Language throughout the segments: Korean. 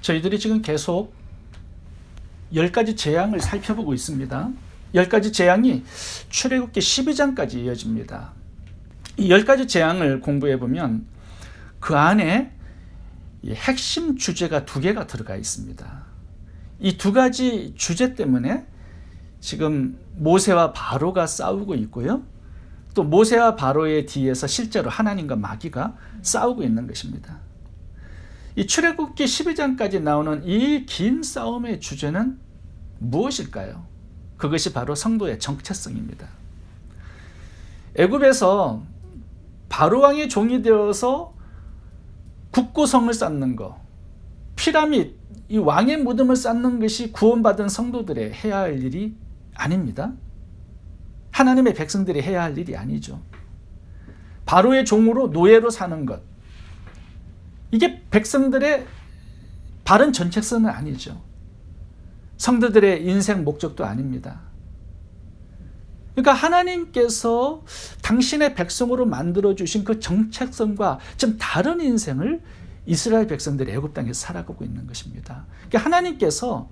저희들이 지금 계속 10가지 재앙을 살펴보고 있습니다. 10가지 재앙이 출애굽기 12장까지 이어집니다. 이 10가지 재앙을 공부해 보면 그 안에 핵심 주제가 2개가 들어가 있습니다. 이 2가지 주제 때문에 지금 모세와 바로가 싸우고 있고요. 또 모세와 바로의 뒤에서 실제로 하나님과 마귀가 싸우고 있는 것입니다. 이 출애굽기 12장까지 나오는 이 긴 싸움의 주제는 무엇일까요? 그것이 바로 성도의 정체성입니다. 애굽에서 바로왕의 종이 되어서 국고성을 쌓는 것, 피라밋, 이 왕의 무덤을 쌓는 것이 구원받은 성도들의 해야 할 일이 아닙니다. 하나님의 백성들이 해야 할 일이 아니죠. 바로의 종으로 노예로 사는 것, 이게 백성들의 바른 정체성은 아니죠. 성도들의 인생 목적도 아닙니다. 그러니까 하나님께서 당신의 백성으로 만들어주신 그 정체성과 좀 다른 인생을 이스라엘 백성들이 애굽 땅에서 살아가고 있는 것입니다. 그러니까 하나님께서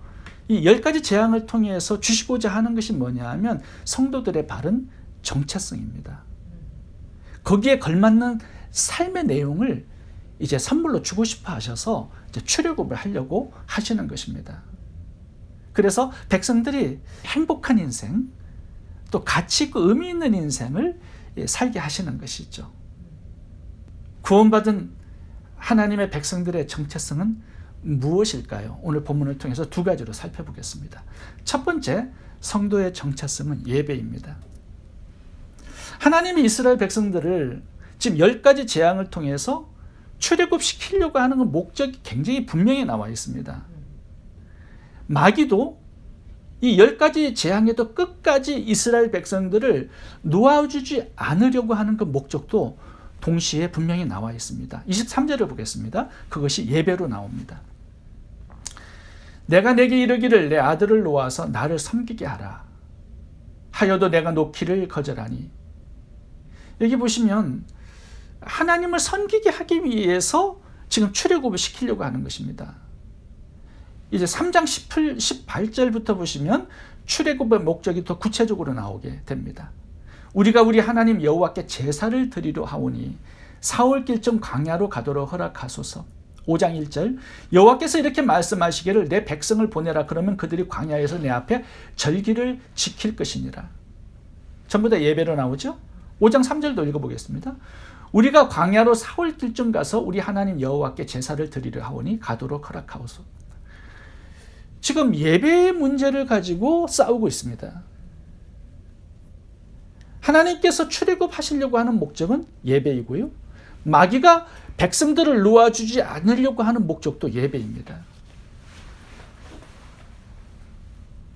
이 10가지 재앙을 통해서 주시고자 하는 것이 뭐냐 하면 성도들의 바른 정체성입니다. 거기에 걸맞는 삶의 내용을 이제 선물로 주고 싶어 하셔서 이제 출애굽을 하려고 하시는 것입니다. 그래서 백성들이 행복한 인생, 또 가치 있고 의미 있는 인생을 살게 하시는 것이죠. 구원받은 하나님의 백성들의 정체성은 무엇일까요? 오늘 본문을 통해서 2가지로 살펴보겠습니다. 첫 번째, 성도의 정체성은 예배입니다. 하나님이 이스라엘 백성들을 지금 10가지 재앙을 통해서 출애굽시키려고 하는 목적이 굉장히 분명히 나와 있습니다. 마귀도 이 10가지 재앙에도 끝까지 이스라엘 백성들을 놓아주지 않으려고 하는 그 목적도 동시에 분명히 나와 있습니다. 23절을 보겠습니다. 그것이 예배로 나옵니다. 내가 내게 이르기를 내 아들을 놓아서 나를 섬기게 하라. 하여도 내가 놓기를 거절하니. 여기 보시면 하나님을 섬기게 하기 위해서 지금 출애굽을 시키려고 하는 것입니다. 이제 3장 18절부터 보시면 출애굽의 목적이 더 구체적으로 나오게 됩니다. 우리가 우리 하나님 여호와께 제사를 드리려 하오니 사흘 길쯤 광야로 가도록 허락하소서. 5장 1절 여호와께서 이렇게 말씀하시기를 내 백성을 보내라. 그러면 그들이 광야에서 내 앞에 절기를 지킬 것이니라. 전부 다 예배로 나오죠. 5장 3절도 읽어보겠습니다. 우리가 광야로 사흘 길쯤 가서 우리 하나님 여호와께 제사를 드리려 하오니 가도록 허락하소서. 지금 예배의 문제를 가지고 싸우고 있습니다. 하나님께서 출애굽하시려고 하는 목적은 예배이고요. 마귀가 백성들을 놓아주지 않으려고 하는 목적도 예배입니다.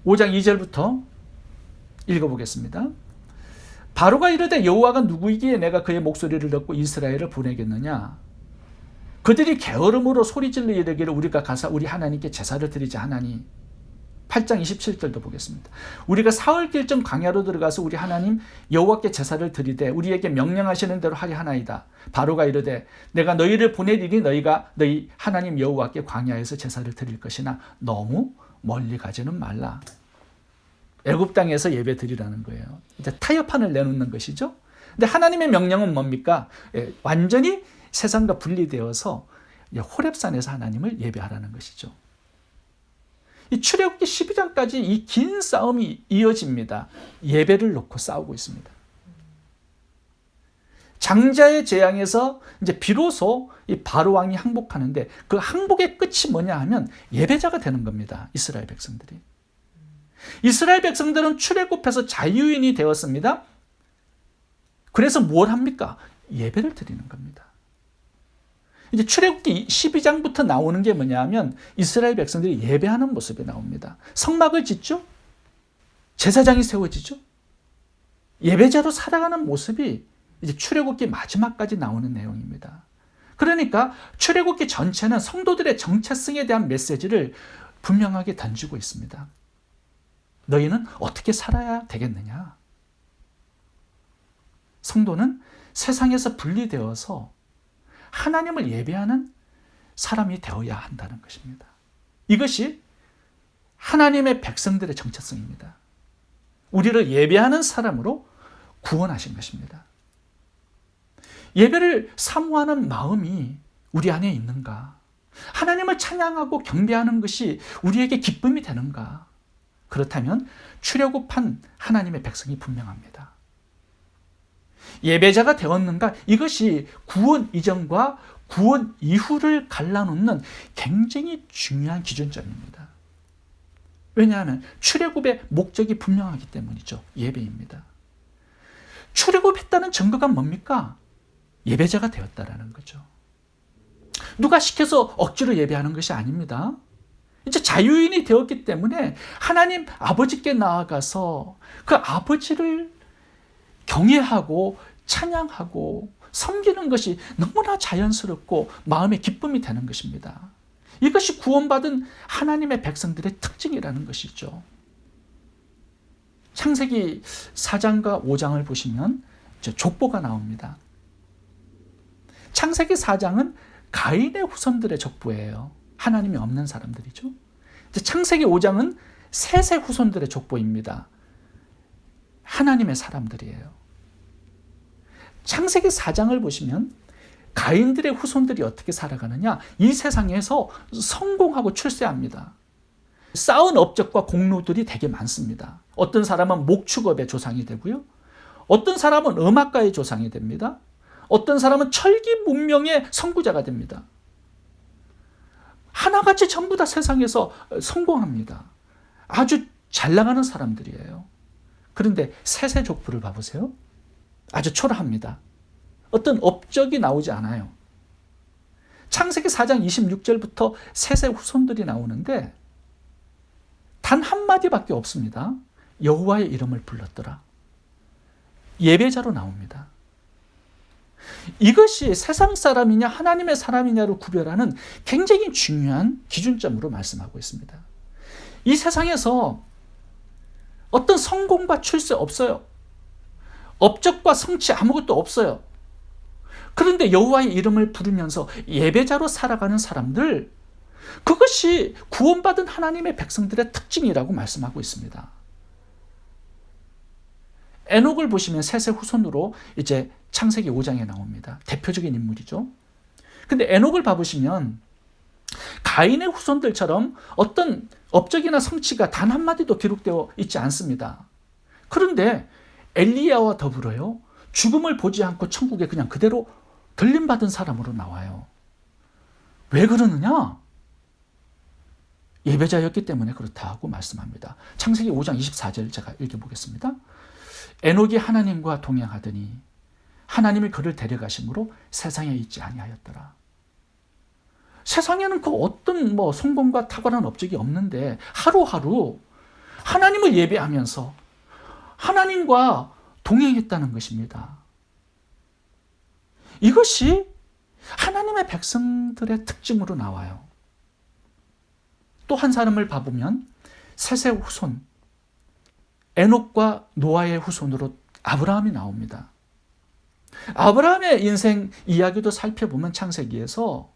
5장 2절부터 읽어보겠습니다. 바로가 이르되 여호와가 누구이기에 내가 그의 목소리를 듣고 이스라엘을 보내겠느냐. 그들이 게으름으로 소리질러 이르기를 우리가 가서 우리 하나님께 제사를 드리자 하나니. 8장 27절도 보겠습니다. 우리가 사흘 길쯤 광야로 들어가서 우리 하나님 여호와께 제사를 드리되 우리에게 명령하시는 대로 하리 하나이다. 바로가 이르되 내가 너희를 보내리니 너희가 너희 하나님 여호와께 광야에서 제사를 드릴 것이나 너무 멀리 가지는 말라. 애굽 땅에서 예배 드리라는 거예요. 이제 타협판을 내놓는 것이죠. 근데 하나님의 명령은 뭡니까? 완전히 세상과 분리되어서 호렙산에서 하나님을 예배하라는 것이죠. 이 출애굽기 12장까지 이 긴 싸움이 이어집니다. 예배를 놓고 싸우고 있습니다. 장자의 재앙에서 이제 비로소 이 바로 왕이 항복하는데 그 항복의 끝이 뭐냐 하면 예배자가 되는 겁니다. 이스라엘 백성들이. 이스라엘 백성들은 출애굽해서 자유인이 되었습니다. 그래서 뭘 합니까? 예배를 드리는 겁니다. 이제 출애굽기 12장부터 나오는 게 뭐냐 하면 이스라엘 백성들이 예배하는 모습이 나옵니다. 성막을 짓죠? 제사장이 세워지죠? 예배자로 살아가는 모습이 이제 출애굽기 마지막까지 나오는 내용입니다. 그러니까 출애굽기 전체는 성도들의 정체성에 대한 메시지를 분명하게 던지고 있습니다. 너희는 어떻게 살아야 되겠느냐? 성도는 세상에서 분리되어서 하나님을 예배하는 사람이 되어야 한다는 것입니다. 이것이 하나님의 백성들의 정체성입니다. 우리를 예배하는 사람으로 구원하신 것입니다. 예배를 사모하는 마음이 우리 안에 있는가? 하나님을 찬양하고 경배하는 것이 우리에게 기쁨이 되는가? 그렇다면 출애굽한 하나님의 백성이 분명합니다. 예배자가 되었는가? 이것이 구원 이전과 구원 이후를 갈라놓는 굉장히 중요한 기준점입니다. 왜냐하면 출애굽의 목적이 분명하기 때문이죠. 예배입니다. 출애굽했다는 증거가 뭡니까? 예배자가 되었다라는 거죠. 누가 시켜서 억지로 예배하는 것이 아닙니다. 이제 자유인이 되었기 때문에 하나님 아버지께 나아가서 그 아버지를 경외하고 찬양하고 섬기는 것이 너무나 자연스럽고 마음의 기쁨이 되는 것입니다. 이것이 구원받은 하나님의 백성들의 특징이라는 것이죠. 창세기 4장과 5장을 보시면 족보가 나옵니다. 창세기 4장은 가인의 후손들의 족보예요. 하나님이 없는 사람들이죠. 창세기 5장은 셋의 후손들의 족보입니다. 하나님의 사람들이에요. 창세기 4장을 보시면 가인들의 후손들이 어떻게 살아가느냐, 이 세상에서 성공하고 출세합니다. 쌓은 업적과 공로들이 되게 많습니다. 어떤 사람은 목축업의 조상이 되고요. 어떤 사람은 음악가의 조상이 됩니다. 어떤 사람은 철기 문명의 선구자가 됩니다. 하나같이 전부 다 세상에서 성공합니다. 아주 잘 나가는 사람들이에요. 그런데 셋의 족보를 봐보세요. 아주 초라합니다. 어떤 업적이 나오지 않아요. 창세기 4장 26절부터 셋의 후손들이 나오는데 단 한마디밖에 없습니다. 여호와의 이름을 불렀더라. 예배자로 나옵니다. 이것이 세상 사람이냐 하나님의 사람이냐를 구별하는 굉장히 중요한 기준점으로 말씀하고 있습니다. 이 세상에서 어떤 성공과 출세 없어요. 업적과 성취 아무것도 없어요. 그런데 여호와의 이름을 부르면서 예배자로 살아가는 사람들, 그것이 구원받은 하나님의 백성들의 특징이라고 말씀하고 있습니다. 에녹을 보시면 셋의 후손으로 이제 창세기 5장에 나옵니다. 대표적인 인물이죠. 근데 에녹을 봐보시면 가인의 후손들처럼 어떤 업적이나 성취가 단 한마디도 기록되어 있지 않습니다. 그런데 엘리야와 더불어요, 죽음을 보지 않고 천국에 그냥 그대로 들림받은 사람으로 나와요. 왜 그러느냐? 예배자였기 때문에 그렇다고 말씀합니다. 창세기 5장 24절 제가 읽어보겠습니다. 에녹이 하나님과 동행하더니 하나님이 그를 데려가심으로 세상에 있지 아니하였더라. 세상에는 그 어떤 성공과 탁월한 업적이 없는데 하루하루 하나님을 예배하면서 하나님과 동행했다는 것입니다. 이것이 하나님의 백성들의 특징으로 나와요. 또 한 사람을 봐보면 셋의 후손, 에녹과 노아의 후손으로 아브라함이 나옵니다. 아브라함의 인생 이야기도 살펴보면 창세기에서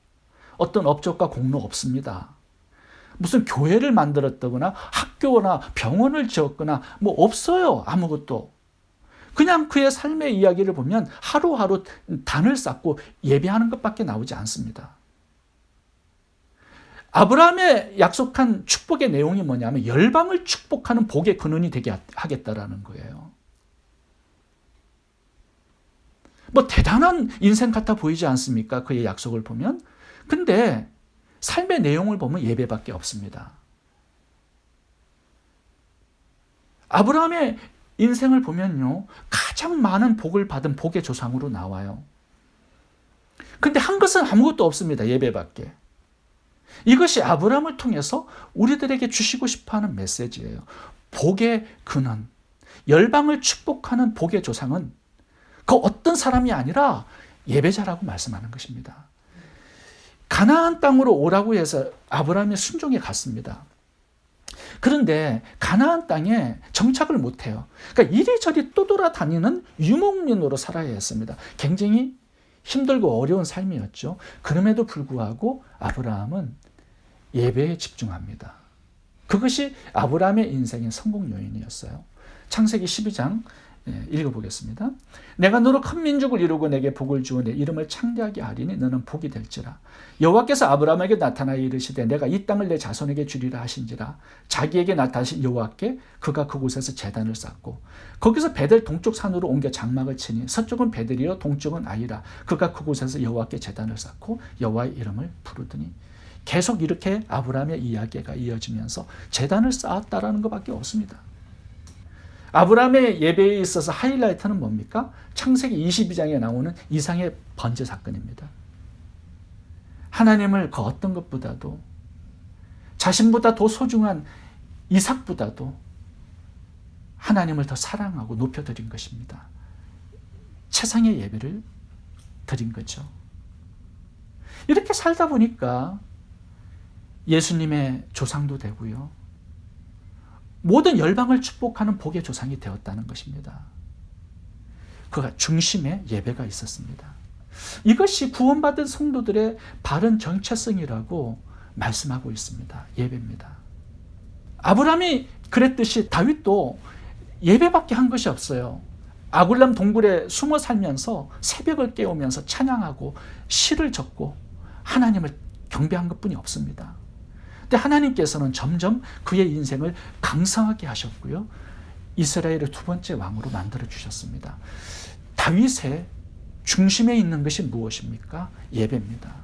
어떤 업적과 공로 없습니다. 무슨 교회를 만들었다거나 학교나 병원을 지었거나 없어요. 아무것도. 그냥 그의 삶의 이야기를 보면 하루하루 단을 쌓고 예배하는 것밖에 나오지 않습니다. 아브라함의 약속한 축복의 내용이 뭐냐면 열방을 축복하는 복의 근원이 되게 하겠다라는 거예요. 대단한 인생 같아 보이지 않습니까? 그의 약속을 보면. 근데 삶의 내용을 보면 예배밖에 없습니다. 아브라함의 인생을 보면요, 가장 많은 복을 받은 복의 조상으로 나와요. 근데 한 것은 아무것도 없습니다. 예배밖에. 이것이 아브라함을 통해서 우리들에게 주시고 싶어하는 메시지예요. 복의 근원, 열방을 축복하는 복의 조상은 그 어떤 사람이 아니라 예배자라고 말씀하는 것입니다. 가나안 땅으로 오라고 해서 아브라함이 순종해 갔습니다. 그런데 가나안 땅에 정착을 못해요. 그러니까 이리저리 떠돌아다니는 유목민으로 살아야 했습니다. 굉장히 힘들고 어려운 삶이었죠. 그럼에도 불구하고 아브라함은 예배에 집중합니다. 그것이 아브라함의 인생의 성공 요인이었어요. 창세기 12장 읽어보겠습니다. 내가 너로 큰 민족을 이루고 내게 복을 주어 내 이름을 창대하게 하리니 너는 복이 될지라. 여호와께서 아브라함에게 나타나여 이르시되 내가 이 땅을 내 자손에게 주리라 하신지라. 자기에게 나타나신 여호와께 그가 그곳에서 제단을 쌓고 거기서 베델 동쪽 산으로 옮겨 장막을 치니 서쪽은 베델이요 동쪽은 아이라. 그가 그곳에서 여호와께 제단을 쌓고 여호와의 이름을 부르더니 계속 이렇게 아브라함의 이야기가 이어지면서 제단을 쌓았다라는 것밖에 없습니다. 아브라함의 예배에 있어서 하이라이트는 뭡니까? 창세기 22장에 나오는 이상의 번제 사건입니다. 하나님을 그 어떤 것보다도 자신보다 더 소중한 이삭보다도 하나님을 더 사랑하고 높여드린 것입니다. 최상의 예배를 드린 거죠. 이렇게 살다 보니까 예수님의 조상도 되고요. 모든 열방을 축복하는 복의 조상이 되었다는 것입니다. 그가 중심에 예배가 있었습니다. 이것이 구원받은 성도들의 바른 정체성이라고 말씀하고 있습니다. 예배입니다. 아브라함이 그랬듯이 다윗도 예배밖에 한 것이 없어요. 아굴람 동굴에 숨어 살면서 새벽을 깨우면서 찬양하고 시를 적고 하나님을 경배한 것뿐이 없습니다. 근데 하나님께서는 점점 그의 인생을 강성하게 하셨고요. 이스라엘의 두 번째 왕으로 만들어 주셨습니다. 다윗의 중심에 있는 것이 무엇입니까? 예배입니다.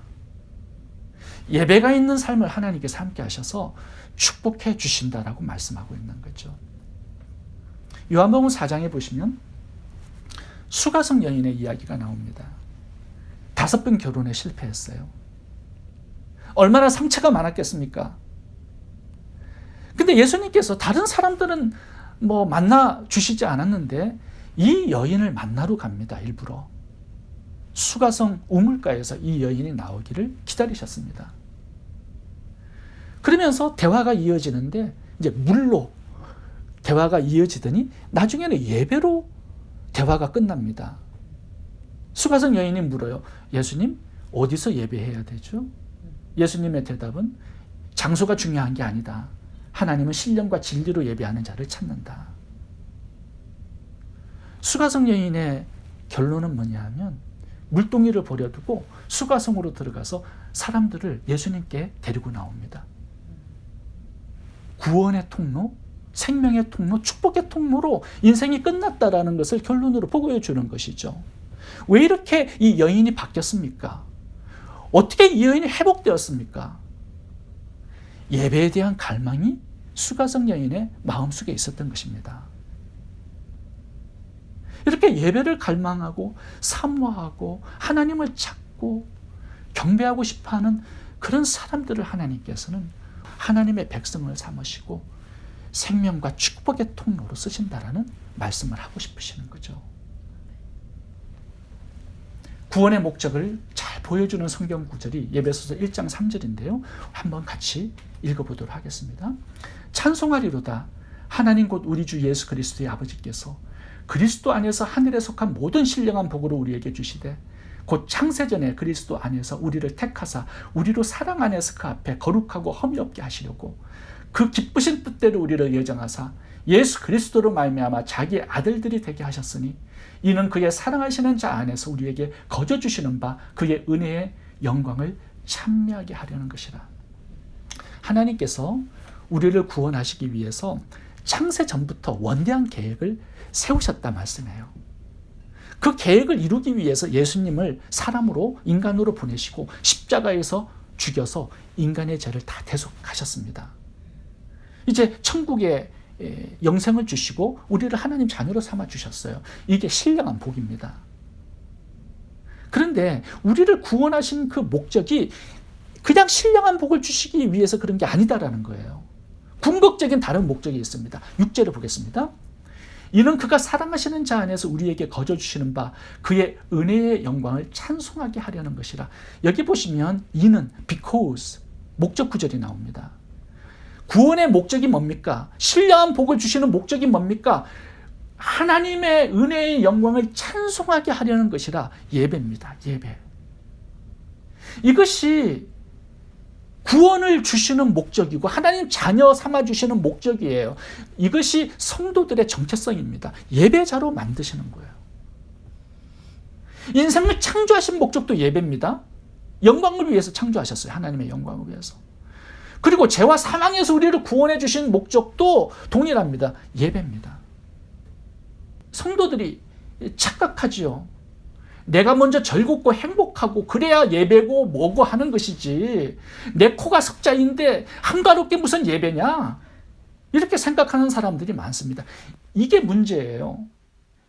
예배가 있는 삶을 하나님께서 함께 하셔서 축복해 주신다라고 말씀하고 있는 거죠. 요한복음 4장에 보시면 수가성 여인의 이야기가 나옵니다. 5번 결혼에 실패했어요. 얼마나 상처가 많았겠습니까? 근데 예수님께서 다른 사람들은 만나 주시지 않았는데 이 여인을 만나러 갑니다. 일부러. 수가성 우물가에서 이 여인이 나오기를 기다리셨습니다. 그러면서 대화가 이어지는데 이제 물로 대화가 이어지더니 나중에는 예배로 대화가 끝납니다. 수가성 여인이 물어요. 예수님, 어디서 예배해야 되죠? 예수님의 대답은 장소가 중요한 게 아니다. 하나님은 신령과 진리로 예배하는 자를 찾는다. 수가성 여인의 결론은 뭐냐 하면 물동이를 버려두고 수가성으로 들어가서 사람들을 예수님께 데리고 나옵니다. 구원의 통로, 생명의 통로, 축복의 통로로 인생이 끝났다라는 것을 결론으로 보고해 주는 것이죠. 왜 이렇게 이 여인이 바뀌었습니까? 어떻게 이 여인이 회복되었습니까? 예배에 대한 갈망이 수가성 여인의 마음속에 있었던 것입니다. 이렇게 예배를 갈망하고 사모하고 하나님을 찾고 경배하고 싶어하는 그런 사람들을 하나님께서는 하나님의 백성을 삼으시고 생명과 축복의 통로로 쓰신다라는 말씀을 하고 싶으시는 거죠. 구원의 목적을 잘 보여주는 성경 구절이 에베소서 1장 3절인데요. 한번 같이 읽어보도록 하겠습니다. 찬송하리로다. 하나님 곧 우리 주 예수 그리스도의 아버지께서 그리스도 안에서 하늘에 속한 모든 신령한 복으로 우리에게 주시되 곧 창세전에 그리스도 안에서 우리를 택하사 우리로 사랑 안에서 그 앞에 거룩하고 험이 없게 하시려고 그 기쁘신 뜻대로 우리를 예정하사 예수 그리스도로 말미암아 자기의 아들들이 되게 하셨으니 이는 그의 사랑하시는 자 안에서 우리에게 거저 주시는 바 그의 은혜의 영광을 찬미하게 하려는 것이라. 하나님께서 우리를 구원하시기 위해서 창세 전부터 원대한 계획을 세우셨다 말씀해요. 그 계획을 이루기 위해서 예수님을 사람으로 인간으로 보내시고 십자가에서 죽여서 인간의 죄를 다 대속하셨습니다. 이제 천국에 영생을 주시고 우리를 하나님 자녀로 삼아 주셨어요. 이게 신령한 복입니다. 그런데 우리를 구원하신 그 목적이 그냥 신령한 복을 주시기 위해서 그런 게 아니다라는 거예요. 궁극적인 다른 목적이 있습니다. 6절을 보겠습니다. 이는 그가 사랑하시는 자 안에서 우리에게 거저 주시는 바 그의 은혜의 영광을 찬송하게 하려는 것이라. 여기 보시면 이는 because 목적 구절이 나옵니다. 구원의 목적이 뭡니까? 신령한 복을 주시는 목적이 뭡니까? 하나님의 은혜의 영광을 찬송하게 하려는 것이라. 예배입니다. 예배. 이것이 구원을 주시는 목적이고 하나님 자녀 삼아주시는 목적이에요. 이것이 성도들의 정체성입니다. 예배자로 만드시는 거예요. 인생을 창조하신 목적도 예배입니다. 영광을 위해서 창조하셨어요. 하나님의 영광을 위해서. 그리고 죄와 사망에서 우리를 구원해 주신 목적도 동일합니다. 예배입니다. 성도들이 착각하지요. 내가 먼저 즐겁고 행복하고 그래야 예배고 뭐고 하는 것이지, 내 코가 석자인데 한가롭게 무슨 예배냐, 이렇게 생각하는 사람들이 많습니다. 이게 문제예요.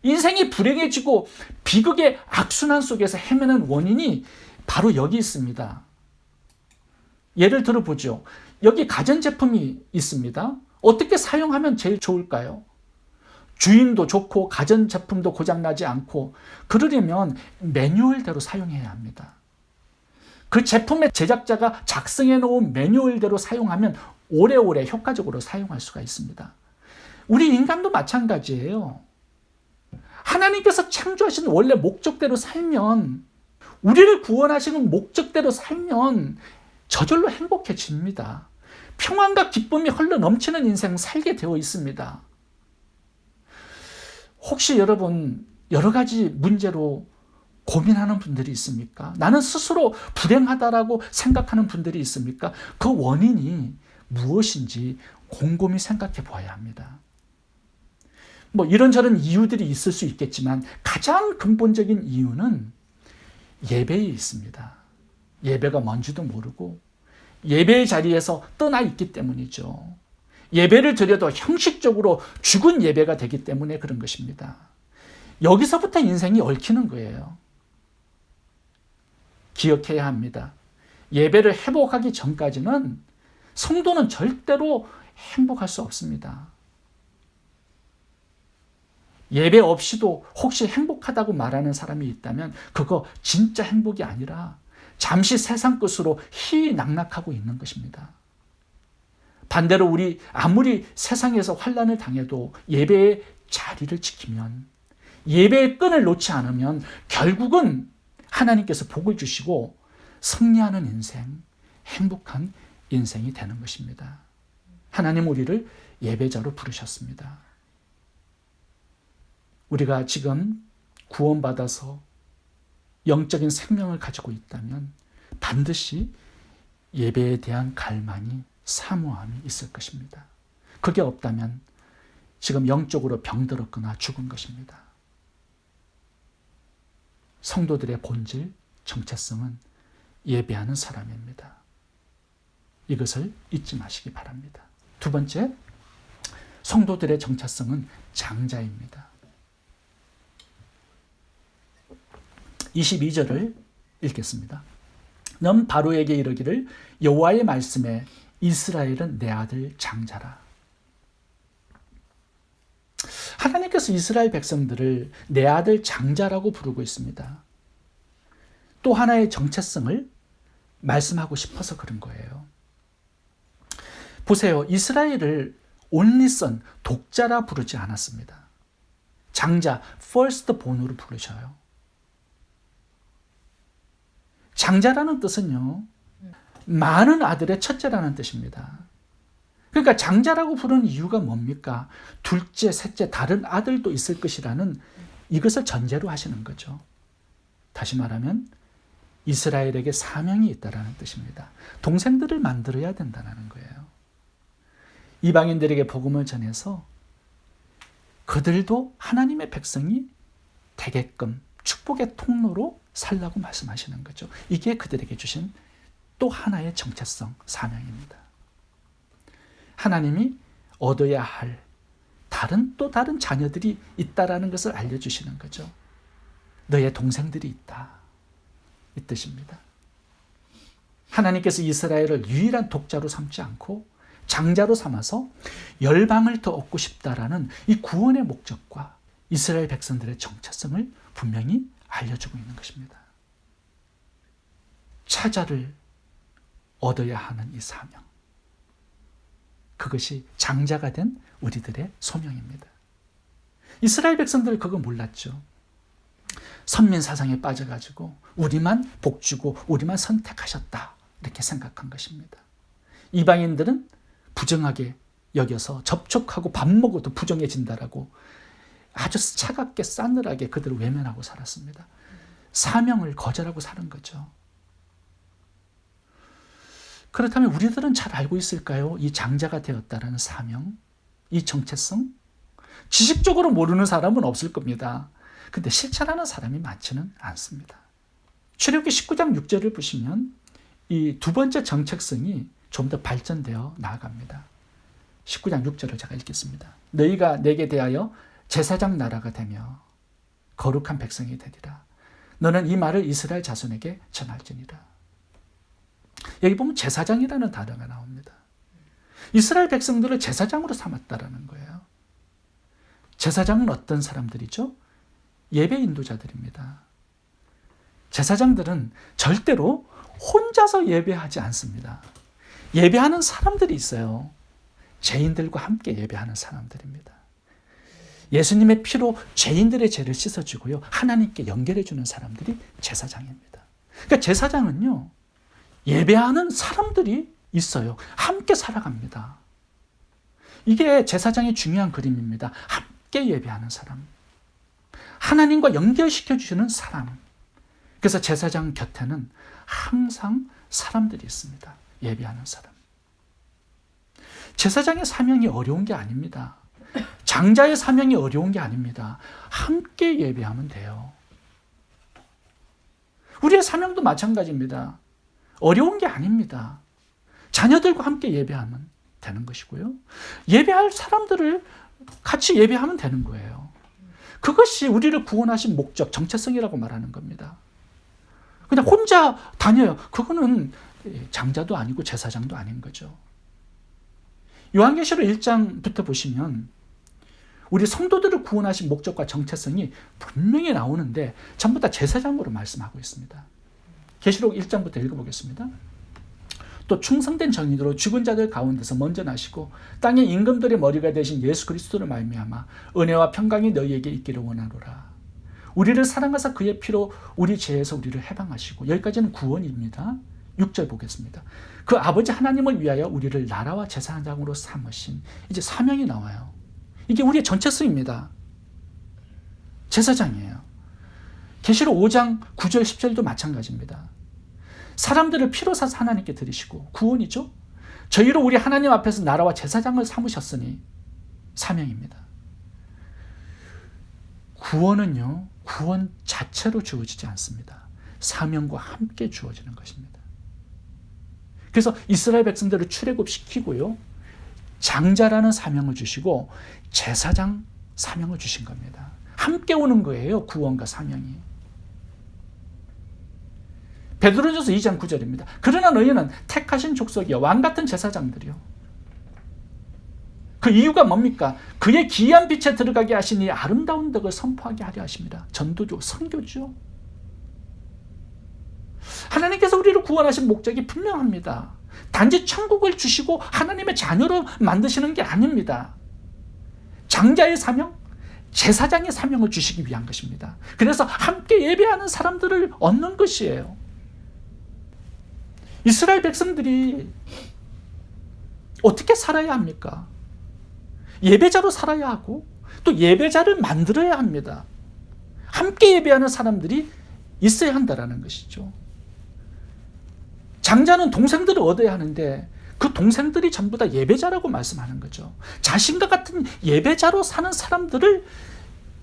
인생이 불행해지고 비극의 악순환 속에서 헤매는 원인이 바로 여기 있습니다. 예를 들어보죠. 여기 가전제품이 있습니다. 어떻게 사용하면 제일 좋을까요? 주인도 좋고 가전제품도 고장나지 않고 그러려면 매뉴얼대로 사용해야 합니다. 그 제품의 제작자가 작성해 놓은 매뉴얼대로 사용하면 오래오래 효과적으로 사용할 수가 있습니다. 우리 인간도 마찬가지예요. 하나님께서 창조하신 원래 목적대로 살면, 우리를 구원하시는 목적대로 살면 저절로 행복해집니다. 평안과 기쁨이 흘러 넘치는 인생 살게 되어 있습니다. 혹시 여러분 여러 가지 문제로 고민하는 분들이 있습니까? 나는 스스로 불행하다라고 생각하는 분들이 있습니까? 그 원인이 무엇인지 곰곰이 생각해 봐야 합니다. 뭐 이런저런 이유들이 있을 수 있겠지만 가장 근본적인 이유는 예배에 있습니다. 예배가 뭔지도 모르고 예배의 자리에서 떠나 있기 때문이죠. 예배를 드려도 형식적으로 죽은 예배가 되기 때문에 그런 것입니다. 여기서부터 인생이 얽히는 거예요. 기억해야 합니다. 예배를 회복하기 전까지는 성도는 절대로 행복할 수 없습니다. 예배 없이도 혹시 행복하다고 말하는 사람이 있다면 그거 진짜 행복이 아니라 잠시 세상 것으로 희낙락하고 있는 것입니다. 반대로 우리 아무리 세상에서 환난을 당해도 예배의 자리를 지키면, 예배의 끈을 놓지 않으면 결국은 하나님께서 복을 주시고 승리하는 인생, 행복한 인생이 되는 것입니다. 하나님 우리를 예배자로 부르셨습니다. 우리가 지금 구원받아서 영적인 생명을 가지고 있다면 반드시 예배에 대한 갈망이, 사모함이 있을 것입니다. 그게 없다면 지금 영적으로 병들었거나 죽은 것입니다. 성도들의 본질, 정체성은 예배하는 사람입니다. 이것을 잊지 마시기 바랍니다. 두 번째, 성도들의 정체성은 장자입니다. 22절을 읽겠습니다. 넌 바로에게 이르기를 여호와의 말씀에 이스라엘은 내 아들 장자라. 하나님께서 이스라엘 백성들을 내 아들 장자라고 부르고 있습니다. 또 하나의 정체성을 말씀하고 싶어서 그런 거예요. 보세요. 이스라엘을 only son, 독자라 부르지 않았습니다. 장자, first born으로 부르셔요. 장자라는 뜻은요, 많은 아들의 첫째라는 뜻입니다. 그러니까 장자라고 부르는 이유가 뭡니까? 둘째, 셋째, 다른 아들도 있을 것이라는 이것을 전제로 하시는 거죠. 다시 말하면 이스라엘에게 사명이 있다는 뜻입니다. 동생들을 만들어야 된다는 거예요. 이방인들에게 복음을 전해서 그들도 하나님의 백성이 되게끔 축복의 통로로 살라고 말씀하시는 거죠. 이게 그들에게 주신 또 하나의 정체성, 사명입니다. 하나님이 얻어야 할 또 다른 자녀들이 있다라는 것을 알려주시는 거죠. 너의 동생들이 있다, 이 뜻입니다. 하나님께서 이스라엘을 유일한 독자로 삼지 않고 장자로 삼아서 열방을 더 얻고 싶다라는 이 구원의 목적과 이스라엘 백성들의 정체성을 분명히 알려주고 있는 것입니다. 차자를 얻어야 하는 이 사명, 그것이 장자가 된 우리들의 소명입니다. 이스라엘 백성들은 그거 몰랐죠. 선민 사상에 빠져가지고 우리만 복주고 우리만 선택하셨다, 이렇게 생각한 것입니다. 이방인들은 부정하게 여겨서 접촉하고 밥 먹어도 부정해진다라고 아주 차갑게 싸늘하게 그들을 외면하고 살았습니다. 사명을 거절하고 사는 거죠. 그렇다면 우리들은 잘 알고 있을까요? 이 장자가 되었다라는 사명, 이 정체성? 지식적으로 모르는 사람은 없을 겁니다. 근데 실천하는 사람이 많지는 않습니다. 출애굽기 19장 6절을 보시면 이 두 번째 정체성이 좀 더 발전되어 나아갑니다. 19장 6절을 제가 읽겠습니다. 너희가 내게 대하여 제사장 나라가 되며 거룩한 백성이 되리라. 너는 이 말을 이스라엘 자손에게 전할지니라. 여기 보면 제사장이라는 단어가 나옵니다. 이스라엘 백성들을 제사장으로 삼았다라는 거예요. 제사장은 어떤 사람들이죠? 예배 인도자들입니다. 제사장들은 절대로 혼자서 예배하지 않습니다. 예배하는 사람들이 있어요. 죄인들과 함께 예배하는 사람들입니다. 예수님의 피로 죄인들의 죄를 씻어주고요. 하나님께 연결해주는 사람들이 제사장입니다. 그러니까 제사장은요. 예배하는 사람들이 있어요. 함께 살아갑니다. 이게 제사장의 중요한 그림입니다. 함께 예배하는 사람. 하나님과 연결시켜주시는 사람. 그래서 제사장 곁에는 항상 사람들이 있습니다. 예배하는 사람. 제사장의 사명이 어려운 게 아닙니다. 장자의 사명이 어려운 게 아닙니다. 함께 예배하면 돼요. 우리의 사명도 마찬가지입니다. 어려운 게 아닙니다. 자녀들과 함께 예배하면 되는 것이고요. 예배할 사람들을 같이 예배하면 되는 거예요. 그것이 우리를 구원하신 목적, 정체성이라고 말하는 겁니다. 그냥 혼자 다녀요. 그거는 장자도 아니고 제사장도 아닌 거죠. 요한계시록 1장부터 보시면 우리 성도들을 구원하신 목적과 정체성이 분명히 나오는데 전부 다 제사장으로 말씀하고 있습니다. 계시록 1장부터 읽어보겠습니다. 또 충성된 정인으로 죽은 자들 가운데서 먼저 나시고 땅의 임금들의 머리가 되신 예수 그리스도를 말미암아 은혜와 평강이 너희에게 있기를 원하노라. 우리를 사랑하사 그의 피로 우리 죄에서 우리를 해방하시고, 여기까지는 구원입니다. 6절 보겠습니다. 그 아버지 하나님을 위하여 우리를 나라와 제사장으로 삼으신, 이제 사명이 나와요. 이게 우리의 정체성입니다. 제사장이에요. 계시록 5장 9절 10절도 마찬가지입니다. 사람들을 피로 사서 하나님께 드리시고, 구원이죠. 저희로 우리 하나님 앞에서 나라와 제사장을 삼으셨으니 사명입니다. 구원은요, 구원 자체로 주어지지 않습니다. 사명과 함께 주어지는 것입니다. 그래서 이스라엘 백성들을 출애굽시키고요, 장자라는 사명을 주시고 제사장 사명을 주신 겁니다. 함께 오는 거예요, 구원과 사명이. 베드로전서 2장 9절입니다. 그러나 너희는 택하신 족속이여 왕같은 제사장들이요. 그 이유가 뭡니까? 그의 기이한 빛에 들어가게 하시니 아름다운 덕을 선포하게 하려 하십니다. 전도죠, 선교죠. 하나님께서 우리를 구원하신 목적이 분명합니다. 단지 천국을 주시고 하나님의 자녀로 만드시는 게 아닙니다. 장자의 사명, 제사장의 사명을 주시기 위한 것입니다. 그래서 함께 예배하는 사람들을 얻는 것이에요. 이스라엘 백성들이 어떻게 살아야 합니까? 예배자로 살아야 하고 또 예배자를 만들어야 합니다. 함께 예배하는 사람들이 있어야 한다는 것이죠. 장자는 동생들을 얻어야 하는데 그 동생들이 전부 다 예배자라고 말씀하는 거죠. 자신과 같은 예배자로 사는 사람들을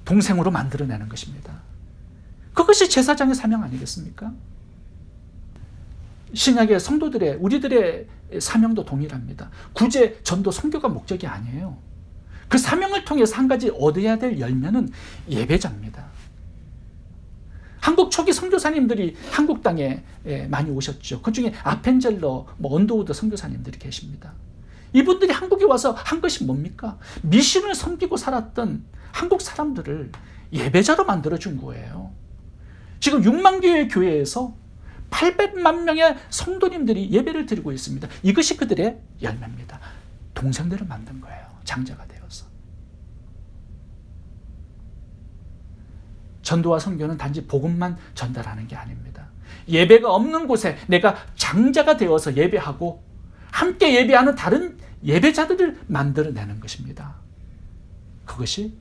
동생으로 만들어내는 것입니다. 그것이 제사장의 사명 아니겠습니까? 신약의 성도들의, 우리들의 사명도 동일합니다. 구제, 전도, 선교가 목적이 아니에요. 그 사명을 통해서 한 가지 얻어야 될 열매는 예배자입니다. 한국 초기 선교사님들이 한국 땅에 많이 오셨죠. 그중에 아펜젤러, 언더우드 선교사님들이 계십니다. 이분들이 한국에 와서 한 것이 뭡니까? 미신을 섬기고 살았던 한국 사람들을 예배자로 만들어준 거예요. 지금 6만 개의 교회에서 800만 명의 성도님들이 예배를 드리고 있습니다. 이것이 그들의 열매입니다. 동생들을 만든 거예요. 장자가 되어서. 전도와 선교는 단지 복음만 전달하는 게 아닙니다. 예배가 없는 곳에 내가 장자가 되어서 예배하고 함께 예배하는 다른 예배자들을 만들어내는 것입니다. 그것이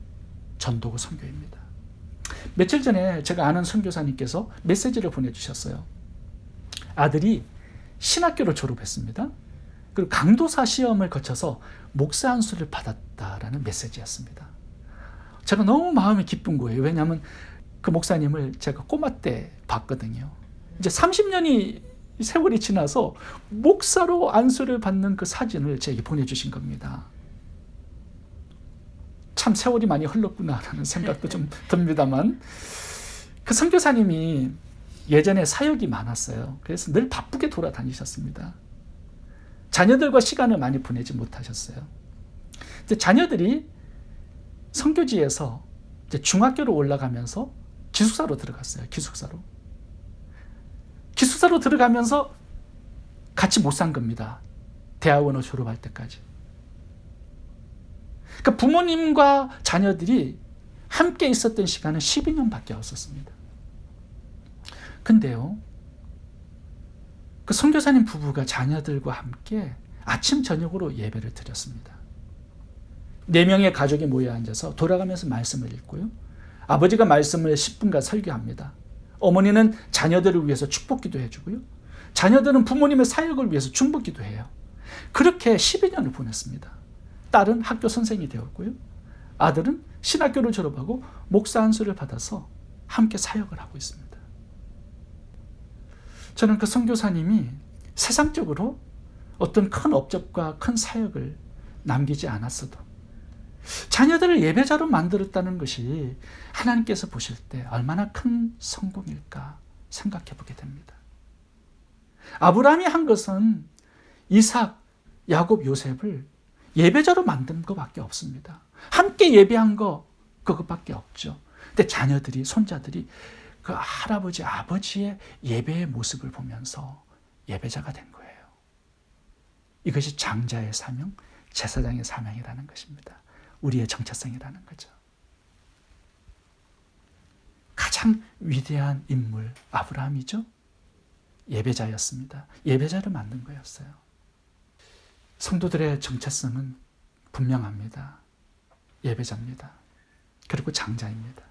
전도고 선교입니다. 며칠 전에 제가 아는 선교사님께서 메시지를 보내주셨어요. 아들이 신학교를 졸업했습니다. 그리고 강도사 시험을 거쳐서 목사 안수를 받았다라는 메시지였습니다. 제가 너무 마음이 기쁜 거예요. 왜냐하면 그 목사님을 제가 꼬마 때 봤거든요. 이제 30년이 세월이 지나서 목사로 안수를 받는 그 사진을 제게 보내주신 겁니다. 참 세월이 많이 흘렀구나라는 생각도 좀 듭니다만, 그 선교사님이 예전에 사역이 많았어요. 그래서 늘 바쁘게 돌아다니셨습니다. 자녀들과 시간을 많이 보내지 못하셨어요. 이제 자녀들이 선교지에서 이제 중학교로 올라가면서 기숙사로 들어갔어요. 기숙사로 들어가면서 같이 못 산 겁니다. 대학원을 졸업할 때까지. 그러니까 부모님과 자녀들이 함께 있었던 시간은 12년밖에 없었습니다. 근데요, 그 선교사님 부부가 자녀들과 함께 아침 저녁으로 예배를 드렸습니다. 4명의 가족이 모여 앉아서 돌아가면서 말씀을 읽고요, 아버지가 말씀을 10분간 설교합니다. 어머니는 자녀들을 위해서 축복기도 해주고요, 자녀들은 부모님의 사역을 위해서 중보기도 해요. 그렇게 12년을 보냈습니다. 딸은 학교 선생이 되었고요, 아들은 신학교를 졸업하고 목사 안수를 받아서 함께 사역을 하고 있습니다. 저는 그 선교사님이 세상적으로 어떤 큰 업적과 큰 사역을 남기지 않았어도 자녀들을 예배자로 만들었다는 것이 하나님께서 보실 때 얼마나 큰 성공일까 생각해 보게 됩니다. 아브라함이 한 것은 이삭, 야곱, 요셉을 예배자로 만든 것밖에 없습니다. 함께 예배한 거 그것밖에 없죠. 근데 자녀들이, 손자들이 그 할아버지, 아버지의 예배의 모습을 보면서 예배자가 된 거예요. 이것이 장자의 사명, 제사장의 사명이라는 것입니다. 우리의 정체성이라는 거죠. 가장 위대한 인물 아브라함이죠. 예배자였습니다. 예배자를 만든 거였어요. 성도들의 정체성은 분명합니다. 예배자입니다. 그리고 장자입니다.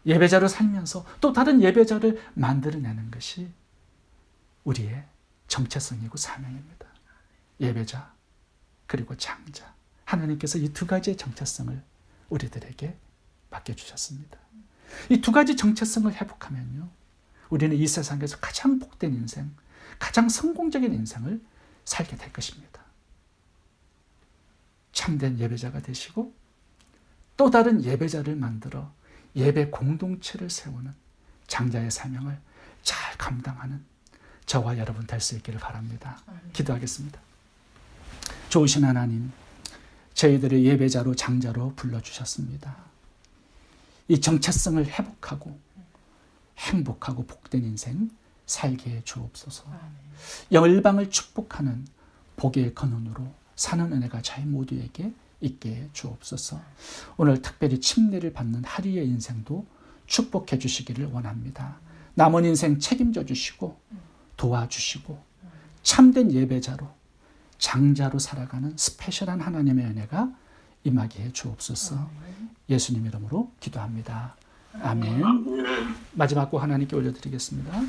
예배자로 살면서 또 다른 예배자를 만들어내는 것이 우리의 정체성이고 사명입니다. 예배자 그리고 장자. 하나님께서 이 두 가지의 정체성을 우리들에게 맡겨주셨습니다. 이 두 가지 정체성을 회복하면요, 우리는 이 세상에서 가장 복된 인생, 가장 성공적인 인생을 살게 될 것입니다. 참된 예배자가 되시고 또 다른 예배자를 만들어 예배 공동체를 세우는 장자의 사명을 잘 감당하는 저와 여러분 될 수 있기를 바랍니다. 기도하겠습니다. 좋으신 하나님, 저희들을 예배자로 장자로 불러주셨습니다. 이 정체성을 회복하고 행복하고 복된 인생 살게 해 주옵소서. 열방을 축복하는 복의 근원으로 사는 은혜가 저희 모두에게 있게 해 주옵소서. 오늘 특별히 침례를 받는 하리의 인생도 축복해 주시기를 원합니다. 남은 인생 책임져 주시고 도와주시고 참된 예배자로 장자로 살아가는 스페셜한 하나님의 은혜가 임하게 해 주옵소서. 예수님 이름으로 기도합니다. 아멘. 마지막 곡 하나님께 올려드리겠습니다.